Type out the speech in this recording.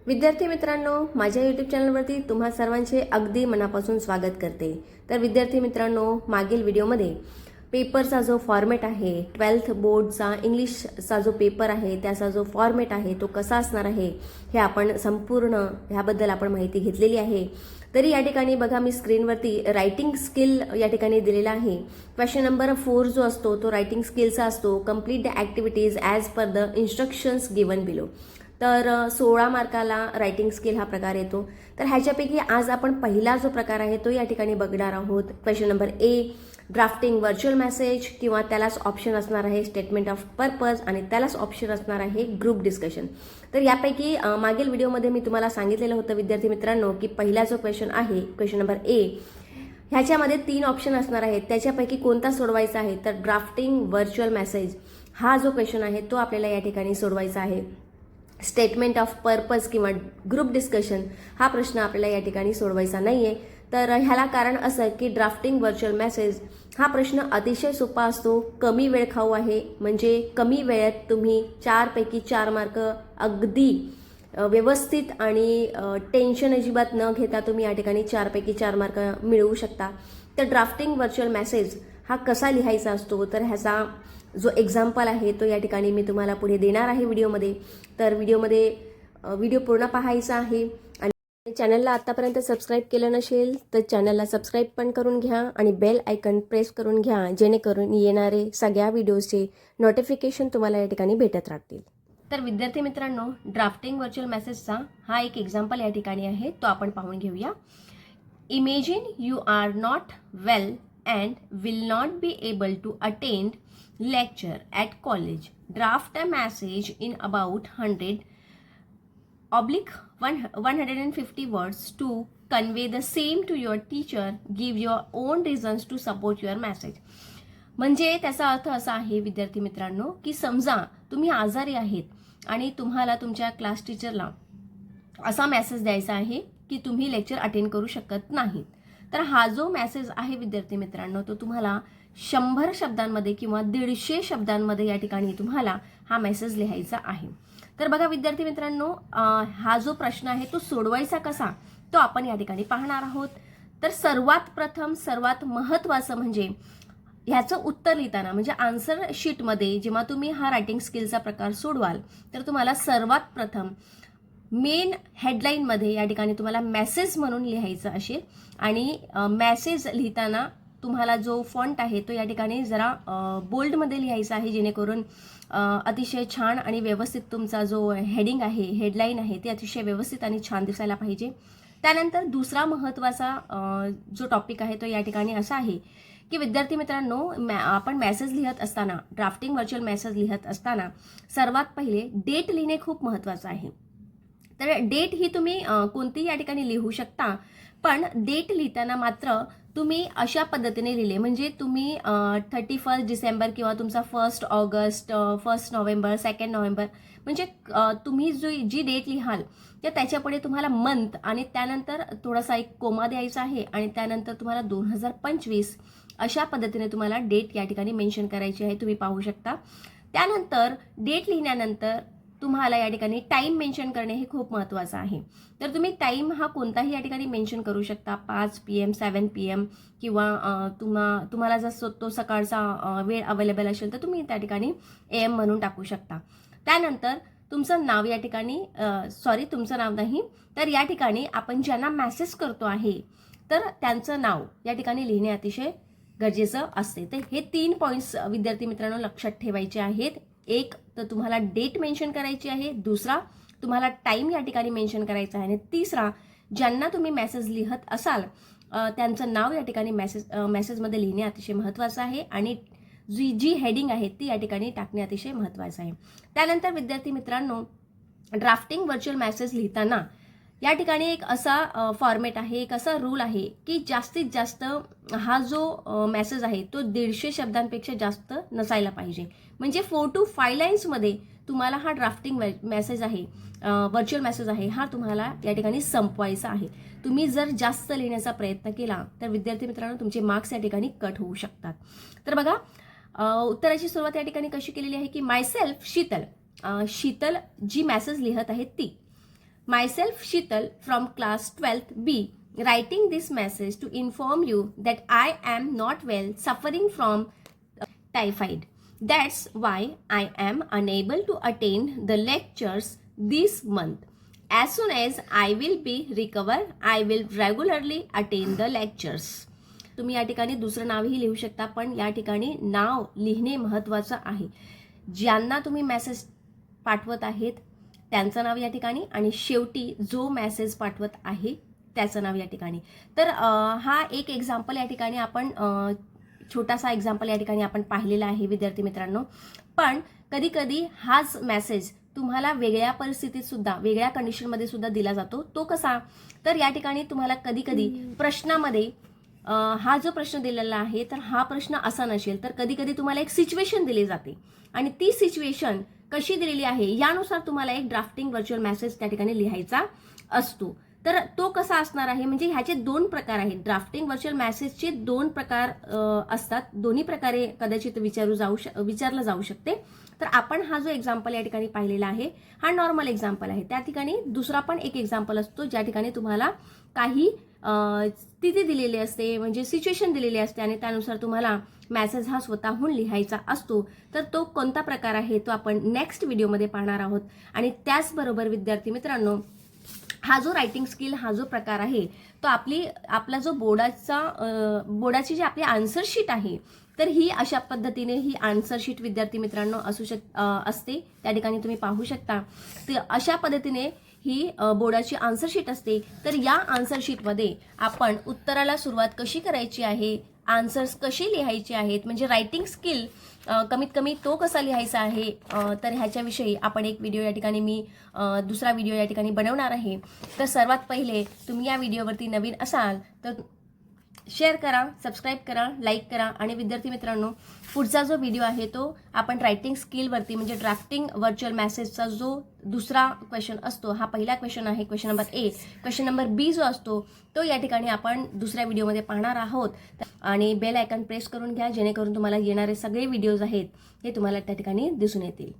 विद्यार्थी मित्रांनो, माझ्या यूट्यूब चॅनलवरती तुम्हा सर्वांचे अगदी मनापासून स्वागत करते. तर विद्यार्थी मित्रांनो, मागील व्हिडिओमध्ये पेपरचा जो फॉर्मॅट आहे, 12th बोर्डचा इंग्लिशचा जो पेपर आहे त्याचा जो फॉर्मॅट आहे तो कसा असणार आहे हे आपण संपूर्ण ह्याबद्दल आपण माहिती घेतलेली आहे. तरी या ठिकाणी बघा, मी स्क्रीनवरती रायटिंग स्किल या ठिकाणी दिलेला आहे. क्वेश्चन नंबर 4 जो असतो तो रायटिंग स्किलचा असतो. Complete the activities as per the instructions given below. तर 16 मार्काला रायटिंग स्किल हा प्रकार येतो. तर ह्याच्यापैकी आज आपण पहिला जो प्रकार आहे तो या ठिकाणी बघणार आहोत. क्वेश्चन नंबर ए, ड्राफ्टिंग व्हर्च्युअल मेसेज, किंवा त्यालाच ऑप्शन असणार आहे स्टेटमेंट ऑफ पर्पज, आणि त्यालाच ऑप्शन असणार आहे ग्रुप डिस्कशन. तर यापैकी मागील व्हिडिओमध्ये मी तुम्हाला सांगितलेलं होतं विद्यार्थी मित्रांनो की पहिला जो क्वेश्चन आहे क्वेश्चन नंबर ए, ह्याच्यामध्ये 3 ऑप्शन असणार आहेत. त्याच्यापैकी कोणता सोडवायचा आहे, तर ड्राफ्टिंग व्हर्च्युअल मेसेज हा जो क्वेश्चन आहे तो आपल्याला या ठिकाणी सोडवायचा आहे. स्टेटमेंट ऑफ पर्पज किंवा ग्रुप डिस्कशन हा प्रश्न आपल्याला या ठिकाणी सोडवायचा नाही आहे. तर ह्याला कारण असं की ड्राफ्टिंग व्हर्च्युअल मेसेज हा प्रश्न अतिशय सोपा असतो, कमी वेळ खाऊ आहे. म्हणजे कमी वेळेत तुम्ही 4 पैकी 4 मार्क अगदी व्यवस्थित आणि टेन्शन अजिबात न घेता तुम्ही या ठिकाणी 4 पैकी 4 मार्क मिळवू शकता. तर ड्राफ्टिंग व्हर्च्युअल मेसेज हा कसा लिहायचा असतो, तर ह्याचा जो एक्झाम्पल आहे तो या ठिकाणी मी तुम्हाला पुढे देणार आहे व्हिडिओमध्ये. तर व्हिडिओ पूर्ण पाहायचा आहे. आणि चॅनलला आतापर्यंत सबस्क्राईब केलं नसेल तर चॅनलला सबस्क्राईब पण करून घ्या आणि बेल आयकन प्रेस करून घ्या, जेणेकरून येणारे सगळ्या व्हिडिओचे नोटिफिकेशन तुम्हाला या ठिकाणी भेटत राहतील. तर विद्यार्थी मित्रांनो, ड्राफ्टिंग व्हर्च्युअल मेसेजचा हा एक एक्झाम्पल या ठिकाणी आहे, तो आपण पाहून घेऊया. Imagine you are not well and will not be able to attend lecture at college. Draft a message in about 100/150 words to convey the same to your teacher. Give your own reasons to support your message. म्हणजे त्याचा अर्थ असा आहे विद्यार्थी मित्रांनो की समजा तुम्ही आजारी आहेत आणि तुम्हाला तुमच्या क्लास टीचरला असा मेसेज द्यायचा आहे की तुम्ही लेक्चर अटेंड करू शकत नाहीत. तर हा जो मेसेज आहे विद्यार्थी मित्रांनो तो तुम्हाला 100 शब्दांमध्ये किंवा 150 शब्दांमध्ये या ठिकाणी तुम्हाला हा मेसेज लिहायचा आहे. तर बघा विद्यार्थी मित्रांनो, हा जो प्रश्न आहे तो सोडवायचा कसा तो आपण या ठिकाणी पाहणार आहोत. तर सर्वात प्रथम सर्वात महत्त्वाचं म्हणजे ह्याचं उत्तर लिहिताना, म्हणजे आन्सर शीटमध्ये जेव्हा तुम्ही हा रायटिंग स्किलचा प्रकार सोडवाल तर तुम्हाला सर्वात प्रथम मेन हेडलाईनमध्ये या ठिकाणी तुम्हाला मेसेज म्हणून लिहायचं असेल. आणि मेसेज लिहिताना तुम्हाला जो फॉन्ट आहे तो या ठिकाणी जरा बोल्डमध्ये लिहायचा आहे, जेणेकरून अतिशय छान आणि व्यवस्थित तुमचा जो हेडिंग आहे, हेडलाईन आहे ते अतिशय व्यवस्थित आणि छान दिसायला पाहिजे. त्यानंतर दुसरा महत्त्वाचा जो टॉपिक आहे तो या ठिकाणी असा आहे की विद्यार्थी मित्रांनो, आपण मेसेज लिहित असताना, ड्राफ्टिंग व्हर्च्युअल मेसेज लिहित असताना सर्वात पहिले डेट लिहिणे खूप महत्त्वाचं आहे. तर डेट ही तुम्ही कोणतीही या ठिकाणी लिहू शकता, पण डेट लिहिताना मात्र तुम्ही अशा पद्धतीने लिहिले, म्हणजे तुम्ही 31 डिसेंबर किंवा तुमचा 1 ऑगस्ट, 1 नोव्हेंबर, 2 नोव्हेंबर, म्हणजे तुम्ही जी डेट लिहाल तर त्याच्यापुढे तुम्हाला मंथ आणि त्यानंतर थोडासा एक कोमा द्यायचा आहे आणि त्यानंतर तुम्हाला 2025 अशा पद्धतीने तुम्हाला डेट या ठिकाणी मेन्शन करायची आहे, तुम्ही पाहू शकता. त्यानंतर डेट लिहिल्यानंतर तुम्हाला या ठिकाणी टाइम मेन्शन करणे हे खूप महत्त्वाचं आहे. तर तुम्ही टाइम हा कोणताही या ठिकाणी मेन्शन करू शकता, 5 PM, 7 PM, किंवा तुम्हाला जर तो सकाळचा वेळ अवेलेबल असेल तर तुम्ही त्या ठिकाणी AM म्हणून टाकू शकता. त्यानंतर तुमचं नाव या ठिकाणी, तुमचं नाव नाही, तर या ठिकाणी आपण ज्यांना मेसेज करतो आहे तर त्यांचं नाव या ठिकाणी लिहिणे अतिशय गरजेचं असते. तर हे 3 पॉईंट्स विद्यार्थी मित्रांनो लक्षात ठेवायचे आहेत. एक तर तुम्हाला डेट मेन्शन करायची आहे, दुसरा तुम्हाला टाइम या ठिकाणी मेन्शन करायचा आहे, आणि तिसरा ज्यांना तुम्ही मेसेज लिहत असाल त्यांचं नाव या ठिकाणी मेसेजमध्ये लिहिणे अतिशय महत्त्वाचं आहे, आणि जी हेडिंग आहे ती या ठिकाणी टाकणे अतिशय महत्त्वाचं आहे. त्यानंतर विद्यार्थी मित्रांनो, ड्राफ्टिंग व्हर्च्युअल मेसेज लिहिताना या ठिकाणी एक असा फॉर्मॅट आहे, एक असा रूल आहे की जास्तीत जास्त हा जो मेसेज आहे तो 150 शब्दांपेक्षा जास्त नसायला पाहिजे. म्हणजे 4 to 5 लाईन्समध्ये तुम्हाला हा ड्राफ्टिंग मेसेज आहे, व्हर्च्युअल मेसेज आहे, हा तुम्हाला या ठिकाणी संपवायचा आहे. तुम्ही जर जास्त लिहिण्याचा प्रयत्न केला तर विद्यार्थी मित्रांनो तुमचे मार्क्स या ठिकाणी कट होऊ शकतात. तर बघा, उत्तराची सुरुवात या ठिकाणी कशी केलेली आहे की मायसेल्फ शीतल, शीतल जी मेसेज लिहत आहे ती. Myself Shital from class 12th B, writing this message to inform you that I am not well, suffering from typhoid. That's why I am unable to attend the lectures this month. As soon as I will be recovered, I will regularly attend the lectures. तुम्ही या ठिकाणी दुसरं नावही लिहू शकता, पण या ठिकाणी नाव लिहिणे महत्त्वाचं आहे. ज्यांना तुम्ही मेसेज पाठवत आहेत त्यांचं नाव या ठिकाणी आणि शेवटी जो मेसेज पाठवत आहे त्याचं नाव या ठिकाणी. तर हा एक एक्झाम्पल या ठिकाणी आपण छोटासा एक्झाम्पल या ठिकाणी आपण पाहिलेला आहे विद्यार्थी मित्रांनो. पण कधी कधी हाच मेसेज तुम्हाला वेगळ्या परिस्थितीत सुद्धा, वेगळ्या कंडिशनमध्ये सुद्धा दिला जातो. तो कसा, तर या ठिकाणी तुम्हाला कधी कधी प्रश्नामध्ये हा जो प्रश्न दिलेला आहे तर हा प्रश्न असा नसेल, तर कधी कधी तुम्हाला एक सिच्युएशन दिली जाते आणि ती सिच्युएशन कशी दिलेली आहे यानुसार तुम्हाला एक ड्राफ्टिंग व्हर्च्युअल मेसेज त्या ठिकाणी लिहायचा असतो. तर तो कसा असणार आहे, म्हणजे ह्याचे दोन प्रकार आहेत. ड्राफ्टिंग व्हर्च्युअल मेसेजचे दोन प्रकार असतात. दोन्ही प्रकारे कदाचित विचारलं जाऊ शकते. तर आपण हा जो एक्झाम्पल या ठिकाणी पाहिलेला आहे हा नॉर्मल एक्झाम्पल आहे. त्या ठिकाणी दुसरा पण एक एक्झाम्पल असतो ज्या ठिकाणी तुम्हाला काही स्थिती दिलेली असते, म्हणजे सिच्युएशन दिलेली असते आणि त्यानुसार तुम्हाला मेसेज हा स्वतःहून लिहायचा असतो. तर तो कोणता प्रकार आहे तो आपण नेक्स्ट व्हिडिओमध्ये पाहणार आहोत. आणि त्याचबरोबर विद्यार्थी मित्रांनो, हा जो रायटिंग स्किल हा जो प्रकार आहे तो आपला जो बोर्डाची जी आपली आन्सर शीट आहे तर ही अशा पद्धतीने ही आन्सर शीट विद्यार्थी मित्रांनो असते. त्या ठिकाणी तुम्ही पाहू शकता. तर अशा पद्धतीने ही बोर्डाची आन्सर शीट असते. तर या आन्सर शीटमध्ये आपण उत्तराला सुरुवात कशी करायची आहे, आन्सर्स कशी लिहायचे आहेत, म्हणजे रायटिंग स्किल कमीत कमी तो कसा लिहायचा आहे, तर ह्याच्याविषयी आपण एक व्हिडिओ या ठिकाणी मी दुसरा व्हिडिओ या ठिकाणी बनवणार आहे. तर सर्वात पहिले तुम्ही या व्हिडिओवरती नवीन असाल तर शेअर करा, सबस्क्राईब करा, लाईक करा. आणि विद्यार्थी मित्रांनो, पुढचा जो व्हिडिओ आहे तो आपण रायटिंग स्किलवरती, म्हणजे ड्राफ्टिंग व्हर्च्युअल मेसेजचा जो दुसरा क्वेश्चन असतो, हा पहिला क्वेश्चन आहे question number A. Question number B जो असतो तो या ठिकाणी आपण दुसऱ्या व्हिडिओमध्ये पाहणार आहोत. आणि बेल आयकॉन प्रेस करून घ्या जेणेकरून तुम्हाला येणारे सगळे व्हिडिओज आहेत ते तुम्हाला त्या ठिकाणी दिसून येतील.